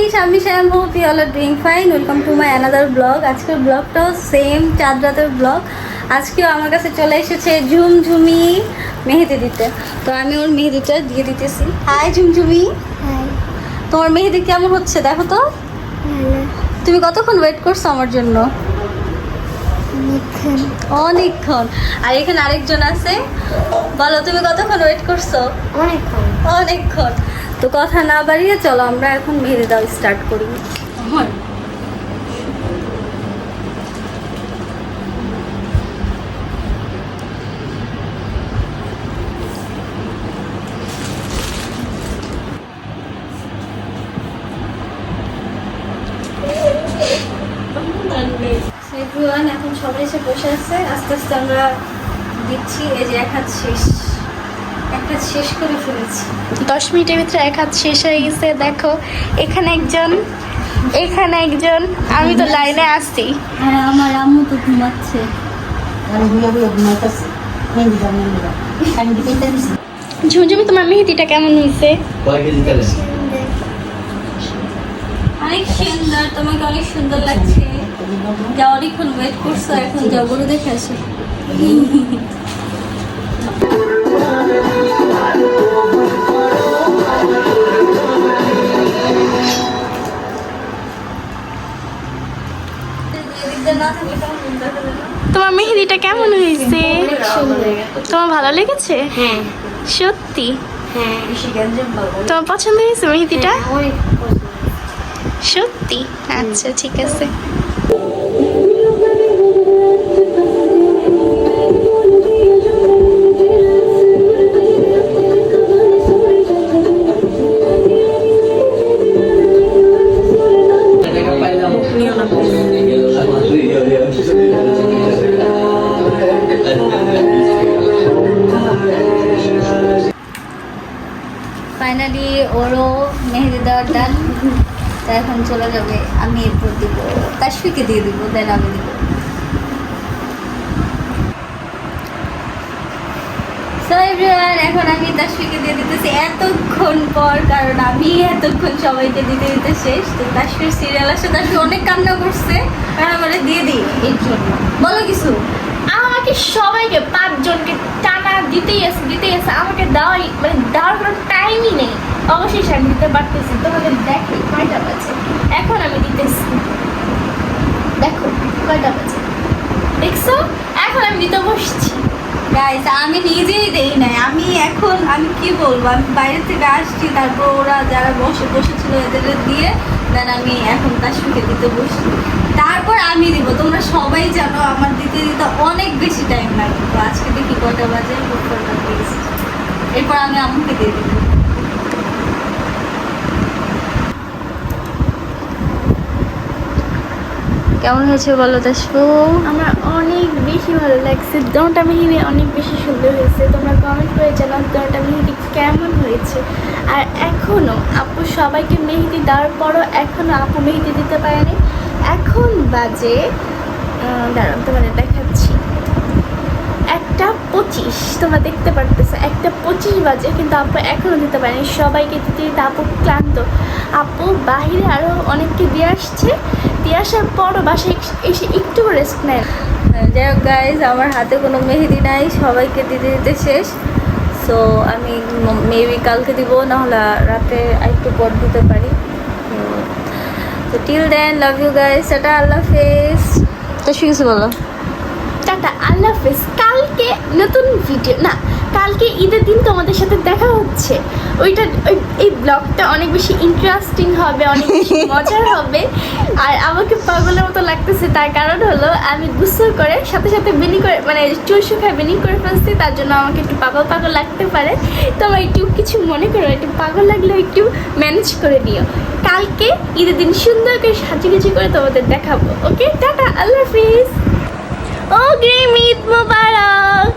আমি Shyam, hope you all are doing fine. Welcome to my another blog. আজকের ব্লগটাও same চাঁদ রাতের ব্লগ। আজকেও আমার কাছে চলে এসেছে ঝুমঝুমি মেহেদি দিতে, তো আমি ওর মেহেদিটা দিয়ে দিতেছি। হাই ঝুমঝুমি, তোমার মেহেদি কেমন হচ্ছে দেখো তো। তুমি কতক্ষণ ওয়েট করছো আমার জন্য? অনেকক্ষণ। আর এখানে আরেকজন আছে, বলো তুমি কতক্ষণ ওয়েট করছো? অনেকক্ষণ। তো কথা না বাড়িয়ে চলো আমরা এখন মেহেদি দেওয়া স্টার্ট করি। এখন সবাই এসে বসে আছে, আস্তে আস্তে আমরা দিচ্ছি। এই যে এক হাত শেষ করে ফেলেছি। 10 মিনিটের ভিতরে এক হাত শেষ হয়ে গেছে। দেখো এখানে একজন, এখানে একজন, আমি তো লাইনে আসছি। হ্যাঁ, আমার আম্মু তো ঘুমাচ্ছে। ঝুমঝুমি, তোমার মেহেদিটা কেমন হয়েছে? অনেক সুন্দর, তোমাকে অনেক সুন্দর লাগছে। যা অনেকক্ষণ ওয়েট করছো, এখন যাও গরু দেখে আসো। তোমার মেহেদিটা কেমন হয়েছে? তোমার ভালো লেগেছে? হ্যাঁ সত্যি? হ্যাঁ। তোমার পছন্দ হয়েছে মেহেদিটা? সত্যি? আচ্ছা ঠিক আছে। ফাইনালি ওরও মেহেদি দেওয়ার ডান। তা এখন চলে যাবে, আমি এরপর দিব, তাশফিকে দিয়ে দিব, দেন আমি দিব। সো এভরিওয়ান, এখন আমি তাশফিকে দিয়ে দিতেছি এতক্ষণ পর, কারণ আমি এতক্ষণ সবাইকে দিতে দিতে শেষ। তো তাশফির সিরিয়াল আসে, তাশফি অনেক কান্না করছে, কারণ আমার দিয়ে দিই এর জন্য। বলো কিছু। আমাকে সবাইকে 5 জনকে টানা দিতেই আছে, আমাকে দেওয়াই মানে দেওয়ার কোনো টাইমই নেই। অবশ্যই আমি দিতে পারতেছি। তোমাদের দেখো কয়টা বাজে, এখন আমি দিতেছি। দেখো কয়টা বাজে, দেখছো? এখন আমি দিতে বসছি। গাইস, আমি নিজেই দেই নাই। আমি কি বলবো, আমি বাইরে থেকে আসছি, তারপর ওরা যারা বসেছিল এদের দিয়ে দেন আমি এখন তাশফিকে দিতে বসছি। তারপর আমি দিব। তোমরা সবাই জানো আমার দিতে অনেক বেশি টাইম লাগে। তো আজকে দেখি কটা বাজে, এরপর আমি আম্মুকে দিয়ে দিব। কেমন হয়েছে বলো তাশফু? আমার অনেক বেশি ভালো লাগছে। দোনটা মেহেদি অনেক বেশি সুন্দর হয়েছে। তোমরা কমেন্ট করে জানাও দোনটা মেহেদি কেমন হয়েছে। আর এখনও আপু সবাইকে মেহেদি দেওয়ার পরও এখনও আপু মেহেদি দিতে পারেনি। এখন বাজে, দাঁড়ান তোমাদের দেখাচ্ছি, 1:25। তোমরা দেখতে পারতেছো 1:25 বাজে, কিন্তু আপু এখনও দিতে পারেনি। সবাইকে দিতে দিতে আপু ক্লান্ত। আপু বাহিরে আরও অনেককে দিয়ে আসছে, দিয়ে আসার পরও বাসায় এসে একটু রেস্ট নেয়। যাই হোক গাইজ, আমার হাতে কোনো মেহেদি নাই, সবাইকে দিতে দিতে শেষ। সো আমি মেবি কালকে দিব, নাহলে রাতে একটু পর দিতে পারি। তো till then, love you guys, tata, আল্লাহ হাফেজ। তো কিছু বলো। টাটা, আল্লাহ হাফেজ। কালকে নতুন ভিডিও না, কালকে ঈদের দিন তোমাদের সাথে দেখা হচ্ছে। এই ব্লগটা অনেক বেশি ইন্টারেস্টিং হবে, অনেক বেশি মজার হবে। আর আমাকে পাগলের মতো লাগতেছে, তার কারণ হলো আমি গোসল করে সাথে সাথে বেনি করে, মানে চুল শুকায় বেনি করে ফেলছি, তার জন্য আমাকে একটু পাগল লাগতে পারে। তোমরা একটু কিছু মনে করো, একটু পাগল লাগলেও একটু ম্যানেজ করে দিও। কালকে ঈদের দিন সুন্দর করে সাজুগুজু করে তোমাদের দেখাবো। ওকে, টাটা, আল্লাহ হাফিজ। ও গ্রিম, ঈদ মোবারক।